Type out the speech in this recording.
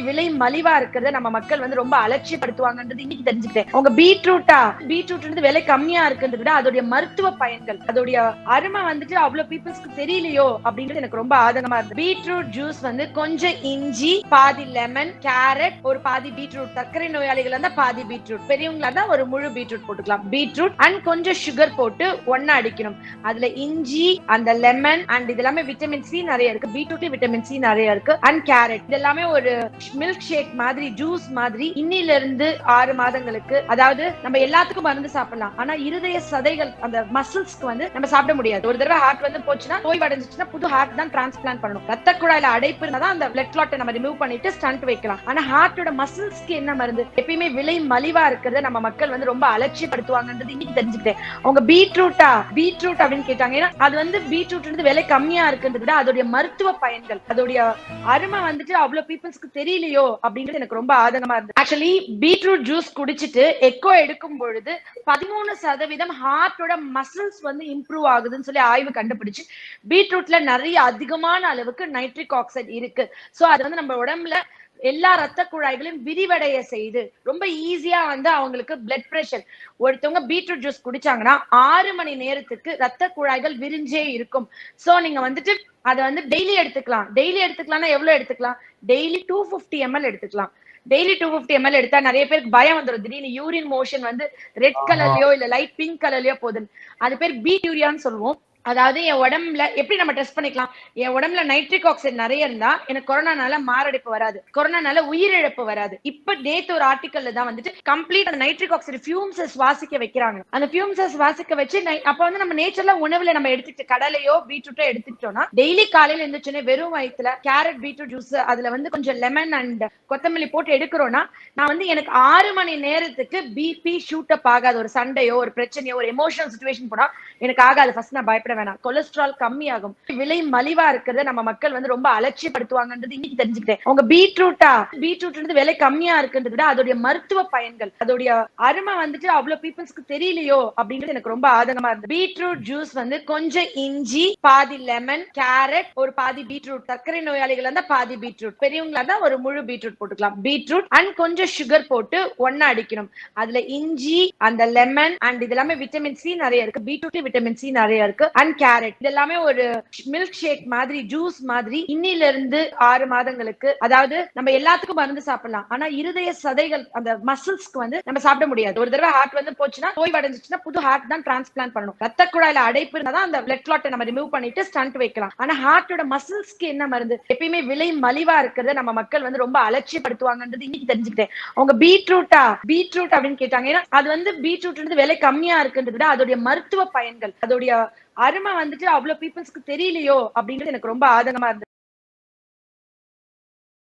விலை மலிவா இருக்கிறத நம்ம மக்கள் வந்து ரொம்ப அலட்சியப்படுத்துவாங்கன்றது இன்னைக்கு தெரிஞ்சுக்கிட்டேன். உங்க பீட்ரூட் விலை கம்மியா இருக்குன்றத விட அதோடைய மருத்துவ பயன்கள், அதோடைய அருமை வந்துட்டு அவ்வளவு பீப்புள்ஸ்க்கு தெரியலையோ அப்படின்றது எனக்கு ரொம்ப ஆதங்கமா இருக்கு. பீட்ரூட் ஜூஸ் வந்து கொஞ்சம் இஞ்சி, பாதி லெமன், கேரட், ஒரு பாதி பீட்ரூட், சர்க்கரை நோயாளிகள் இருந்தா பாதி பீட்ரூட், பெரியவங்களா இருந்தா ஒரு முழு பீட்ரூட் போட்டுக்கலாம். பீட்ரூட் அண்ட் கொஞ்சம் சுகர் போட்டு ஒண்ணா அடிக்கணும். அதுல இஞ்சி, அந்த லெமன் அண்ட் இது எல்லாமே விட்டமின் சி நிறைய இருக்கு. பீட்ரூட்ல விட்டமின் சி நிறைய இருக்கு. அண்ட் கேரட் இது எல்லாமே ஒரு மில்க் ஷேக் மாதிரி, ஜூஸ் மாதிரி இன்னில இருந்து 6 மாதங்களுக்கு, அதாவது நம்ம எல்லாத்துக்கும் மருந்து சாப்பிடலாம். ஆனா இருதய சதைகள், அந்த மசில்ஸ்க்கு வந்து நம்ம சாப்பிட முடியாது. ஒரு தடவை ஹார்ட் வந்து போச்சுன்னா, நோய் அடைஞ்சிச்சுன்னா புது ஹார்ட் தான் டிரான்ஸ்பிளான்ட் பண்ணணும். ரத்த குழாயில அடைப்பு இருந்தா அந்த பிளட் கிளாட்டை நம்ம ரிமூவ் பண்ணிட்டு ஸ்டண்ட் வைக்கலாம். ஆனா ஹார்ட்டோட மசில்ஸ்க்கு என்ன மருந்து? எப்பயுமே விலை மலிவா இருக்கிறத நம்ம மக்கள் வந்து ரொம்ப அலட்சியப்படுத்துவாங்கன்றது இன்னைக்கு தெரிஞ்சுக்கிட்டேன். அவங்க பீட்ரூட் அப்படின்னு கேட்டாங்க. ஏன்னா அது வந்து பீட்ரூட் விலை கம்மியா இருக்குன்றத விட அதோடைய மருத்துவ பயன்கள், அதோடைய அருமை வந்துட்டு அவ்வளவு பீப்புள்ஸ்க்கு தெரியலையோ அப்படின்றது எனக்கு ரொம்ப ஆதங்கமா இருந்தது. ஆக்சுவலி பீட்ரூட் ஜூஸ் குடிச்சிட்டு எக்கோ எடுக்கும் பொழுது 13% ஹார்ட்டோட மசில்ஸ் வந்து இம்ப்ரூவ் ஆகுதுன்னு சொல்லி ஆய்வு கண்டுபிடிச்சு, பீட்ரூட்ல நிறைய அதிகமான அளவுக்கு நைட்ரிக் ஆக்சைடு இருக்கு. சோ அது வந்து நம்ம உடம்புல எல்லா ரத்த குழாய்களையும் விரிவடைய செய்து ரொம்ப ஈஸியா வந்து அவங்களுக்கு பிளட் பிரஷர், ஒருத்தவங்க பீட்ரூட் ஜூஸ் குடிச்சாங்கன்னா 6 மணி நேரத்துக்கு ரத்த குழாய்கள் விரிஞ்சே இருக்கும். சோ நீங்க வந்துட்டு அதை வந்து டெய்லி எடுத்துக்கலாம்னா எவ்வளவு எடுத்துக்கலாம்? டெய்லி 250 ml எடுத்துக்கலாம். டெய்லி 250 ml எடுத்தா நிறைய பேருக்கு பயம் வந்துடும். திடீர்னு யூரின் மோஷன் வந்து ரெட் கலர்லயோ இல்ல லைட் பிங்க் கலர்லயோ போகுதுன்னு. அது பேர் பீட் யூரியான்னு சொல்லுவோம். அதாவது என் உடம்புல எப்படி நம்ம டெஸ்ட் பண்ணிக்கலாம்? என் உடம்புல நைட்ரிக் ஆக்சைடு நிறைய இருந்தா எனக்கு கொரோனானால மாரடைப்பு வராது, கொரோனானால உயிரிழப்பு வராது. இப்ப நேத்து ஒரு ஆர்டிக்கல்ல தான் வந்துட்டு கம்ப்ளீட் அந்த நைட்ரிக் ஆக்சைடு ஃபியூம்ஸ் சுவாசிக்க வைக்கிறாங்க. அந்த ஃபியூம்ஸ் சுவாசிக்க வச்சு அப்ப வந்து நம்ம நேச்சர்ல உணவுல நம்ம எடுத்துட்டு கடலையோ பீட்ரூட்டோ எடுத்துட்டோம்னா டெய்லி காலையில இருந்துச்சுன்னு வெறும் வயிற்றுல கேரட் பீட்ரூட் ஜூஸ், அதுல வந்து கொஞ்சம் லெமன் அண்ட் கொத்தமல்லி போட்டு எடுக்கிறோம்னா, நான் வந்து எனக்கு 6 மணி நேரத்துக்கு பிபி ஷூட் அப் ஆகாது. ஒரு சண்டையோ ஒரு பிரச்சனையோ ஒரு எமோஷனல் சிச்சுவேஷன் போனா எனக்கு ஆகாது. ஃபர்ஸ்ட் நான் பயப்பட வேணாம். கொலஸ்ட்ரால் கம்மி ஆகும். விலை மலிவா இருக்கிறத நம்ம மக்கள் வந்து ரொம்ப அலட்சியப்படுத்துவாங்கன்றது இன்னைக்கு தெரிஞ்சுக்கிட்டேன். உங்க பீட்ரூட் விலை கம்மியா இருக்குன்றத விட அதோடைய மருத்துவ பயன்கள், அதோடைய அருமை வந்துட்டு அவ்வளவு பீப்புள்ஸ்க்கு தெரியலையோ அப்படின்றது எனக்கு ரொம்ப ஆதங்கமா இருந்தது. பீட்ரூட் ஜூஸ் வந்து கொஞ்சம் இஞ்சி, பாதி லெமன், கேரட், ஒரு பாதி பீட்ரூட், சர்க்கரை நோயாளிகள் இருந்தா பாதி பீட்ரூட், பெரியவங்களா இருந்தா ஒரு முழு பீட்ரூட் போட்டுக்கலாம். பீட்ரூட் அண்ட் கொஞ்சம் சுகர் போட்டு ஒண்ணா அடிக்கணும். அதுல இஞ்சி, அந்த லெமன் அண்ட் இது எல்லாமே விட்டமின் சி நிறைய இருக்கு. பீட்ரூட்ல விட்டமின் சி நிறைய இருக்கு. அண்ட் கேரட் இது எல்லாமே ஒரு மில்க் ஷேக் மாதிரி, ஜூஸ் மாதிரி இன்னில இருந்து 6 மாதங்களுக்கு, அதாவது நம்ம எல்லாத்துக்கும் மருந்து சாப்பிடலாம். ஆனா இருதய சதைகள், அந்த மசில்ஸ்க்கு வந்து நம்ம சாப்பிட முடியாது. ஒரு தடவை ஹார்ட் வந்து போச்சுன்னா, நோய் அடைஞ்சிச்சுன்னா புது ஹார்ட் தான் டிரான்ஸ்பிளான்ட் பண்ணணும். ரத்த குழாயில அடைப்பு இருந்தா தான் அந்த பிளட் கிளாட்டை நம்ம ரிமூவ் பண்ணிட்டு ஸ்டண்ட் வைக்கலாம். ஆனா ஹார்ட்டோட மசில்ஸ்க்கு என்ன மருந்து? எப்பயுமே விலை மலிவா இருக்கிறத நம்ம மக்கள் வந்து ரொம்ப அலட்சியப்படுத்துவாங்கன்றது இன்னைக்கு தெரிஞ்சுக்கிட்டேன். அவங்க பீட்ரூட் அப்படின்னு கேட்டாங்க. ஏன்னா அது வந்து பீட்ரூட் விலை கம்மியா இருக்குன்றத விட அதோடைய மருத்துவ பயன்கள், அதோடைய அருமை வந்துட்டு அவ்வளவு பீப்புள்ஸ்க்கு தெரியலையோ அப்படின்றது எனக்கு ரொம்ப ஆதங்கமா இருந்தது.